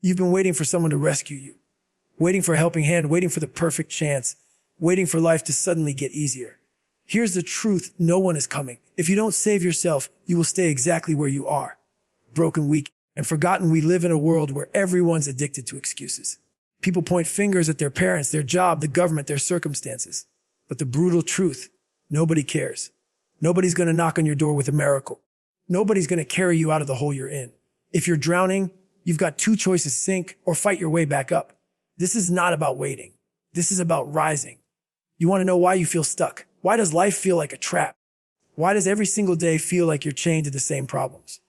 You've been waiting for someone to rescue you, waiting for a helping hand, waiting for the perfect chance, waiting for life to suddenly get easier. Here's the truth, no one is coming. If you don't save yourself, you will stay exactly where you are. Broken, weak, and forgotten. We live in a world where everyone's addicted to excuses. People point fingers at their parents, their job, the government, their circumstances. But the brutal truth, nobody cares. Nobody's going to knock on your door with a miracle. Nobody's going to carry you out of the hole you're in. If you're drowning, you've got two choices: sink or fight your way back up. This is not about waiting. This is about rising. You want to know why you feel stuck? Why does life feel like a trap? Why does every single day feel like you're chained to the same problems?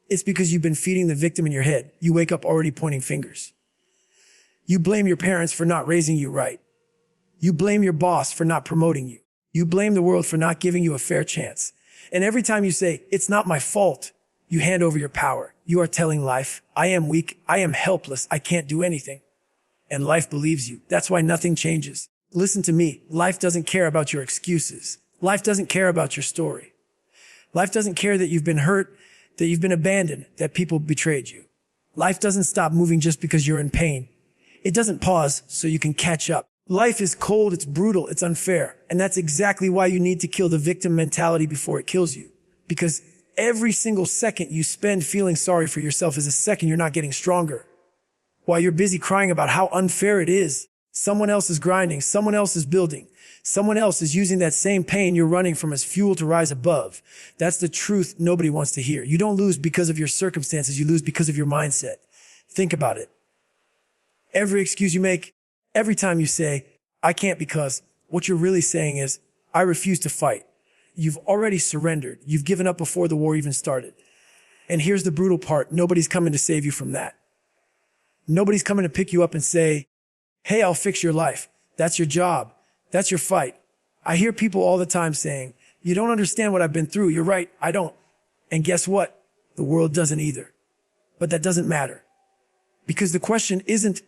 It's because you've been feeding the victim in your head. You wake up already pointing fingers. You blame your parents for not raising you right. You blame your boss for not promoting you. You blame the world for not giving you a fair chance. And every time you say, "It's not my fault," you hand over your power. You are telling life, "I am weak. I am helpless. I can't do anything." And life believes you. That's why nothing changes. Listen to me. Life doesn't care about your excuses. Life doesn't care about your story. Life doesn't care that you've been hurt, that you've been abandoned, that people betrayed you. Life doesn't stop moving just because you're in pain. It doesn't pause so you can catch up. Life is cold, it's brutal, it's unfair. And that's exactly why you need to kill the victim mentality before it kills you. Because every single second you spend feeling sorry for yourself is a second you're not getting stronger. While you're busy crying about how unfair it is, someone else is grinding, someone else is building, someone else is using that same pain you're running from as fuel to rise above. That's the truth nobody wants to hear. You don't lose because of your circumstances, you lose because of your mindset. Think about it. Every excuse you make, every time you say, "I can't because," what you're really saying is, "I refuse to fight." You've already surrendered. You've given up before the war even started. And here's the brutal part. Nobody's coming to save you from that. Nobody's coming to pick you up and say, "Hey, I'll fix your life." That's your job. That's your fight. I hear people all the time saying, "You don't understand what I've been through." You're right, I don't. And guess what? The world doesn't either. But that doesn't matter. Because the question isn't,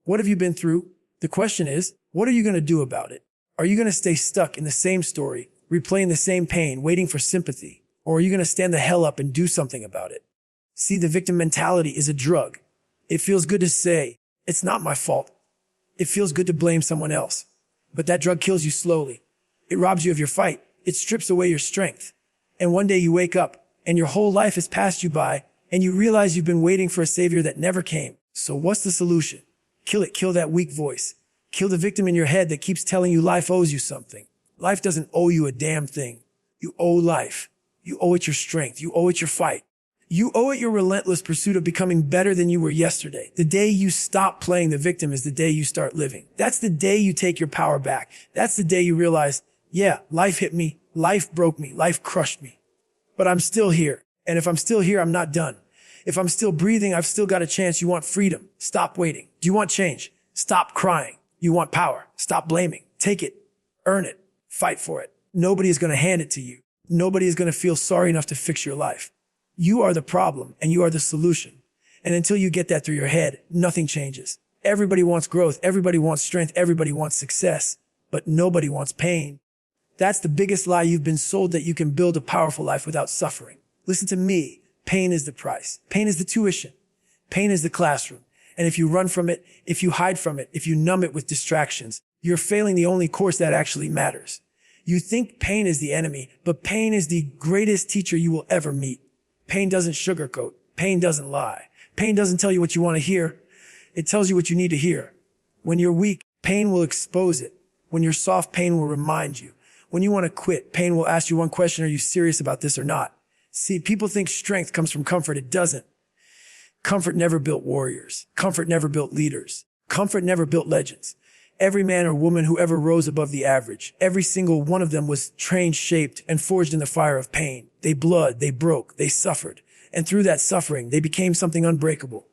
what have you been through? The question is, what are you going to do about it? Are you going to stay stuck in the same story, replaying the same pain, waiting for sympathy? Or are you going to stand the hell up and do something about it? See, the victim mentality is a drug. It feels good to say, "It's not my fault." It feels good to blame someone else. But that drug kills you slowly. It robs you of your fight. It strips away your strength. And one day you wake up and your whole life has passed you by and you realize you've been waiting for a savior that never came. So what's the solution? Kill it. Kill that weak voice. Kill the victim in your head that keeps telling you life owes you something. Life doesn't owe you a damn thing. You owe life. You owe it your strength. You owe it your fight. You owe it your relentless pursuit of becoming better than you were yesterday. The day you stop playing the victim is the day you start living. That's the day you take your power back. That's the day you realize, yeah, life hit me, life broke me, life crushed me. But I'm still here. And if I'm still here, I'm not done. If I'm still breathing, I've still got a chance. You want freedom? Stop waiting. Do you want change? Stop crying. You want power? Stop blaming. Take it. Earn it. Fight for it. Nobody is going to hand it to you. Nobody is going to feel sorry enough to fix your life. You are the problem and you are the solution. And until you get that through your head, nothing changes. Everybody wants growth. Everybody wants strength. Everybody wants success, but nobody wants pain. That's the biggest lie you've been sold, that you can build a powerful life without suffering. Listen to me. Pain is the price. Pain is the tuition. Pain is the classroom. And if you run from it, if you hide from it, if you numb it with distractions, you're failing the only course that actually matters. You think pain is the enemy, but pain is the greatest teacher you will ever meet. Pain doesn't sugarcoat. Pain doesn't lie. Pain doesn't tell you what you want to hear. It tells you what you need to hear. When you're weak, pain will expose it. When you're soft, pain will remind you. When you want to quit, pain will ask you one question: are you serious about this or not? See, people think strength comes from comfort. It doesn't. Comfort never built warriors. Comfort never built leaders. Comfort never built legends. Every man or woman who ever rose above the average, every single one of them was trained, shaped, and forged in the fire of pain. They bled, they broke, they suffered. And through that suffering, they became something unbreakable.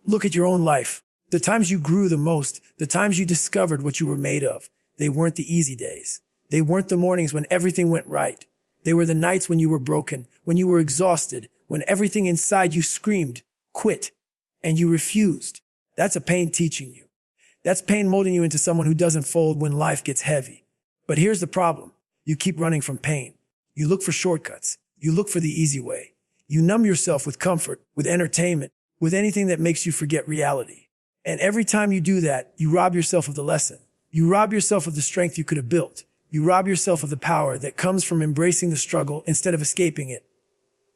Look at your own life. The times you grew the most, the times you discovered what you were made of, they weren't the easy days. They weren't the mornings when everything went right. They were the nights when you were broken, when you were exhausted, when everything inside you screamed, quit, and you refused. That's a pain teaching you. That's pain molding you into someone who doesn't fold when life gets heavy. But here's the problem. You keep running from pain. You look for shortcuts. You look for the easy way. You numb yourself with comfort, with entertainment, with anything that makes you forget reality. And every time you do that, you rob yourself of the lesson. You rob yourself of the strength you could have built. You rob yourself of the power that comes from embracing the struggle instead of escaping it.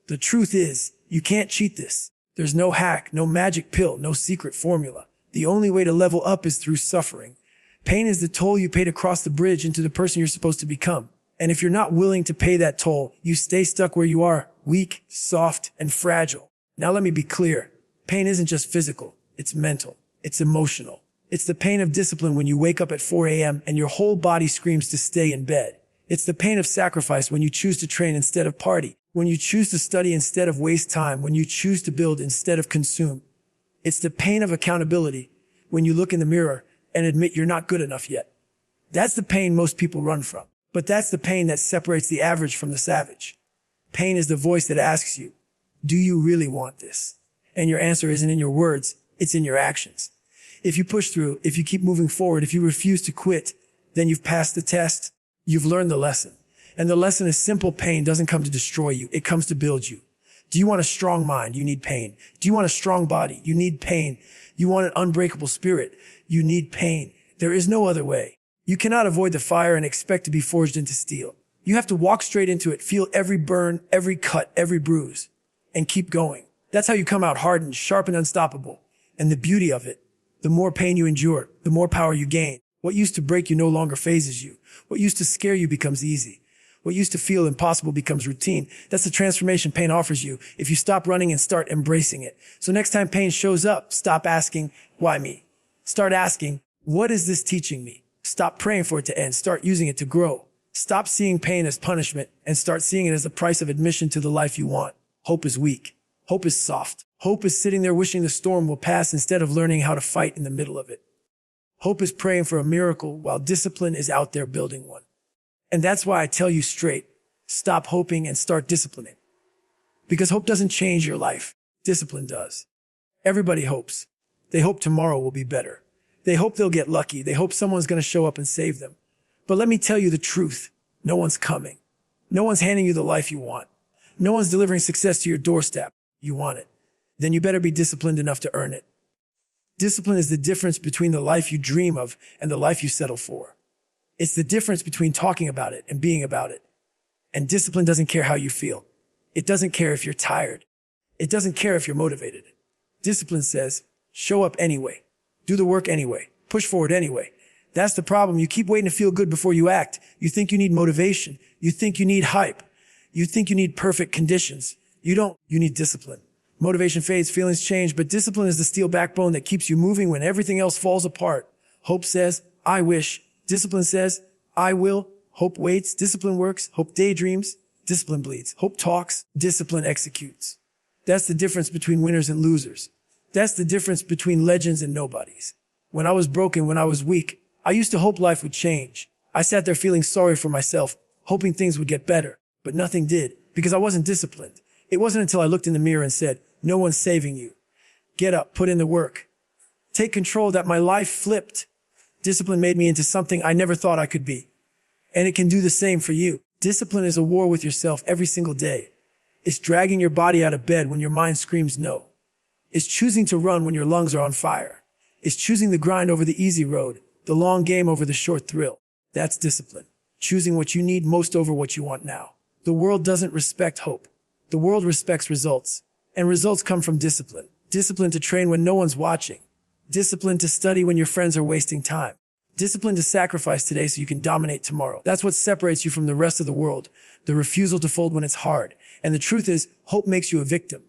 The truth is, you can't cheat this. There's no hack, no magic pill, no secret formula. The only way to level up is through suffering. Pain is the toll you pay to cross the bridge into the person you're supposed to become. And if you're not willing to pay that toll, you stay stuck where you are, weak, soft, and fragile. Now let me be clear. Pain isn't just physical. It's mental. It's emotional. It's the pain of discipline when you wake up at 4 a.m. and your whole body screams to stay in bed. It's the pain of sacrifice when you choose to train instead of party, when you choose to study instead of waste time, when you choose to build instead of consume. It's the pain of accountability when you look in the mirror and admit you're not good enough yet. That's the pain most people run from. But that's the pain that separates the average from the savage. Pain is the voice that asks you, do you really want this? And your answer isn't in your words, it's in your actions. If you push through, if you keep moving forward, if you refuse to quit, then you've passed the test. You've learned the lesson. And the lesson is simple. Pain doesn't come to destroy you. It comes to build you. Do you want a strong mind? You need pain. Do you want a strong body? You need pain. You want an unbreakable spirit? You need pain. There is no other way. You cannot avoid the fire and expect to be forged into steel. You have to walk straight into it, feel every burn, every cut, every bruise, and keep going. That's how you come out hardened, sharp, and unstoppable. And the beauty of it, the more pain you endure, the more power you gain. What used to break you no longer phases you. What used to scare you becomes easy. What used to feel impossible becomes routine. That's the transformation pain offers you if you stop running and start embracing it. So next time pain shows up, stop asking, why me? Start asking, what is this teaching me? Stop praying for it to end. Start using it to grow. Stop seeing pain as punishment and start seeing it as the price of admission to the life you want. Hope is weak. Hope is soft. Hope is sitting there wishing the storm will pass instead of learning how to fight in the middle of it. Hope is praying for a miracle while discipline is out there building one. And that's why I tell you straight, stop hoping and start disciplining. Because hope doesn't change your life. Discipline does. Everybody hopes. They hope tomorrow will be better. They hope they'll get lucky. They hope someone's going to show up and save them. But let me tell you the truth. No one's coming. No one's handing you the life you want. No one's delivering success to your doorstep. You want it. Then you better be disciplined enough to earn it. Discipline is the difference between the life you dream of and the life you settle for. It's the difference between talking about it and being about it. And discipline doesn't care how you feel. It doesn't care if you're tired. It doesn't care if you're motivated. Discipline says, show up anyway. Do the work anyway. Push forward anyway. That's the problem. You keep waiting to feel good before you act. You think you need motivation. You think you need hype. You think you need perfect conditions. You don't. You need discipline. Motivation fades, feelings change, but discipline is the steel backbone that keeps you moving when everything else falls apart. Hope says, I wish. Discipline says, I will. Hope waits. Discipline works. Hope daydreams. Discipline bleeds. Hope talks. Discipline executes. That's the difference between winners and losers. That's the difference between legends and nobodies. When I was broken, when I was weak, I used to hope life would change. I sat there feeling sorry for myself, hoping things would get better, but nothing did because I wasn't disciplined. It wasn't until I looked in the mirror and said, no one's saving you. Get up, put in the work. Take control that my life flipped. Discipline made me into something I never thought I could be. And it can do the same for you. Discipline is a war with yourself every single day. It's dragging your body out of bed when your mind screams no. It's choosing to run when your lungs are on fire. It's choosing the grind over the easy road, the long game over the short thrill. That's discipline. Choosing what you need most over what you want now. The world doesn't respect hope. The world respects results. And results come from discipline. Discipline to train when no one's watching. Discipline to study when your friends are wasting time. Discipline to sacrifice today so you can dominate tomorrow. That's what separates you from the rest of the world. The refusal to fold when it's hard. And the truth is, hope makes you a victim.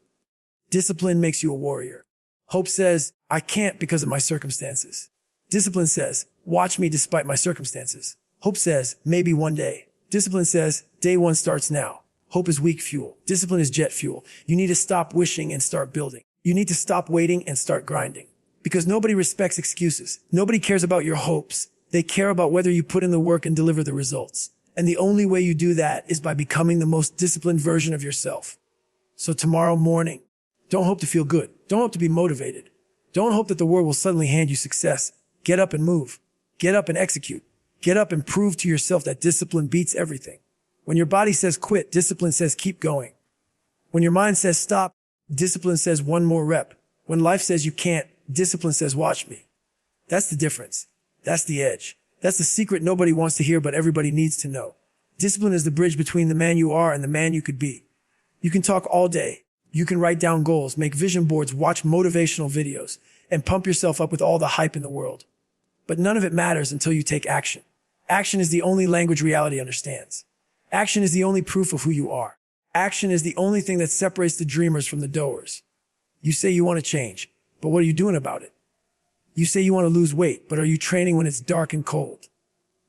Discipline makes you a warrior. Hope says, I can't because of my circumstances. Discipline says, watch me despite my circumstances. Hope says, maybe one day. Discipline says, day one starts now. Hope is weak fuel. Discipline is jet fuel. You need to stop wishing and start building. You need to stop waiting and start grinding. Because nobody respects excuses. Nobody cares about your hopes. They care about whether you put in the work and deliver the results. And the only way you do that is by becoming the most disciplined version of yourself. So tomorrow morning, don't hope to feel good. Don't hope to be motivated. Don't hope that the world will suddenly hand you success. Get up and move. Get up and execute. Get up and prove to yourself that discipline beats everything. When your body says quit, discipline says keep going. When your mind says stop, discipline says one more rep. When life says you can't, discipline says watch me. That's the difference. That's the edge. That's the secret nobody wants to hear, but everybody needs to know. Discipline is the bridge between the man you are and the man you could be. You can talk all day. You can write down goals, make vision boards, watch motivational videos, and pump yourself up with all the hype in the world. But none of it matters until you take action. Action is the only language reality understands. Action is the only proof of who you are. Action is the only thing that separates the dreamers from the doers. You say you want to change, but what are you doing about it? You say you want to lose weight, but are you training when it's dark and cold?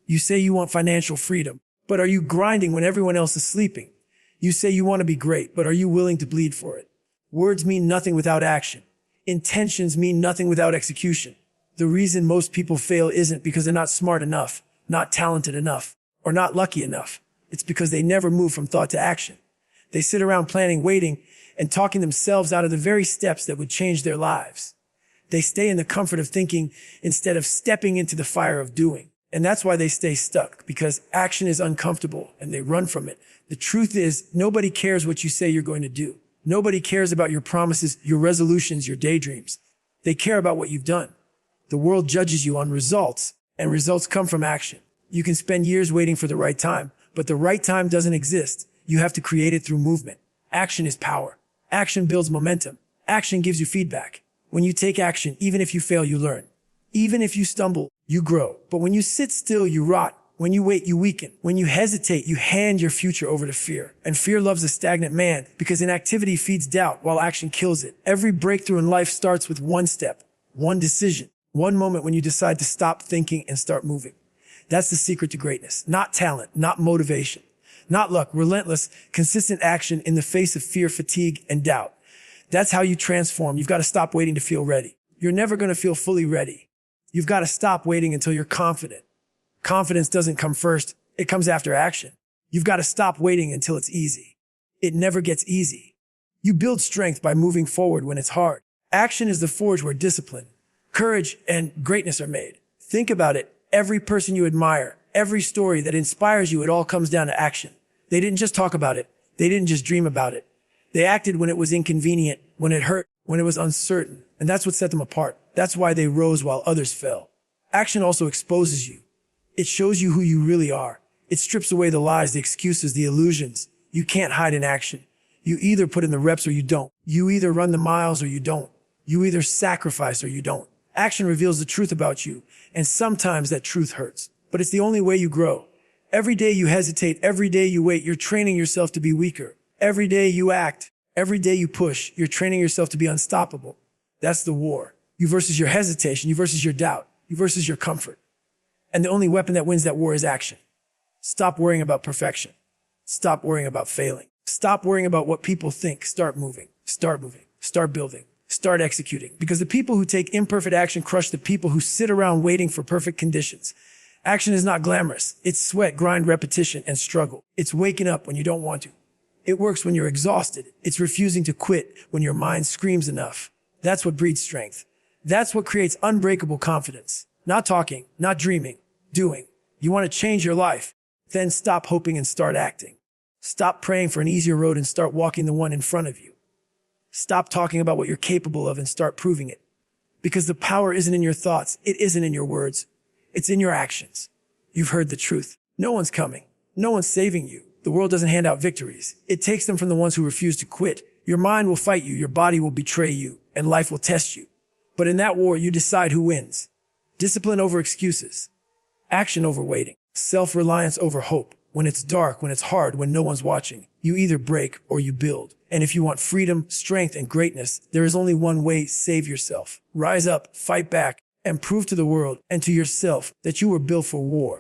You say you want financial freedom, but are you grinding when everyone else is sleeping? You say you want to be great, but are you willing to bleed for it? Words mean nothing without action. Intentions mean nothing without execution. The reason most people fail isn't because they're not smart enough, not talented enough, or not lucky enough. It's because they never move from thought to action. They sit around planning, waiting, and talking themselves out of the very steps that would change their lives. They stay in the comfort of thinking instead of stepping into the fire of doing. And that's why they stay stuck, because action is uncomfortable and they run from it. The truth is, nobody cares what you say you're going to do. Nobody cares about your promises, your resolutions, your daydreams. They care about what you've done. The world judges you on results, and results come from action. You can spend years waiting for the right time, but the right time doesn't exist. You have to create it through movement. Action is power. Action builds momentum. Action gives you feedback. When you take action, even if you fail, you learn. Even if you stumble, you grow. But when you sit still, you rot. When you wait, you weaken. When you hesitate, you hand your future over to fear. And fear loves a stagnant man because inactivity feeds doubt while action kills it. Every breakthrough in life starts with one step, one decision, one moment when you decide to stop thinking and start moving. That's the secret to greatness. Not talent, not motivation, not luck, relentless, consistent action in the face of fear, fatigue, and doubt. That's how you transform. You've got to stop waiting to feel ready. You're never going to feel fully ready. You've got to stop waiting until you're confident. Confidence doesn't come first. It comes after action. You've got to stop waiting until it's easy. It never gets easy. You build strength by moving forward when it's hard. Action is the forge where discipline, courage, and greatness are made. Think about it. Every person you admire, every story that inspires you, it all comes down to action. They didn't just talk about it. They didn't just dream about it. They acted when it was inconvenient, when it hurt, when it was uncertain. And that's what set them apart. That's why they rose while others fell. Action also exposes you. It shows you who you really are. It strips away the lies, the excuses, the illusions. You can't hide in action. You either put in the reps or you don't. You either run the miles or you don't. You either sacrifice or you don't. Action reveals the truth about you, and sometimes that truth hurts. But it's the only way you grow. Every day you hesitate, every day you wait, you're training yourself to be weaker. Every day you act, every day you push, you're training yourself to be unstoppable. That's the war. You versus your hesitation, you versus your doubt, you versus your comfort. And the only weapon that wins that war is action. Stop worrying about perfection. Stop worrying about failing. Stop worrying about what people think. Start moving. Start moving. Start building. Start executing. Because the people who take imperfect action crush the people who sit around waiting for perfect conditions. Action is not glamorous. It's sweat, grind, repetition, and struggle. It's waking up when you don't want to. It works when you're exhausted. It's refusing to quit when your mind screams enough. That's what breeds strength. That's what creates unbreakable confidence. Not talking, not dreaming, doing. You want to change your life? Then stop hoping and start acting. Stop praying for an easier road and start walking the one in front of you. Stop talking about what you're capable of and start proving it. Because the power isn't in your thoughts. It isn't in your words. It's in your actions. You've heard the truth. No one's coming. No one's saving you. The world doesn't hand out victories. It takes them from the ones who refuse to quit. Your mind will fight you. Your body will betray you. And life will test you. But in that war, you decide who wins. Discipline over excuses. Action over waiting. Self-reliance over hope. When it's dark, when it's hard, when no one's watching, you either break or you build. And if you want freedom, strength, and greatness, there is only one way: save yourself. Rise up, fight back, and prove to the world and to yourself that you were built for war.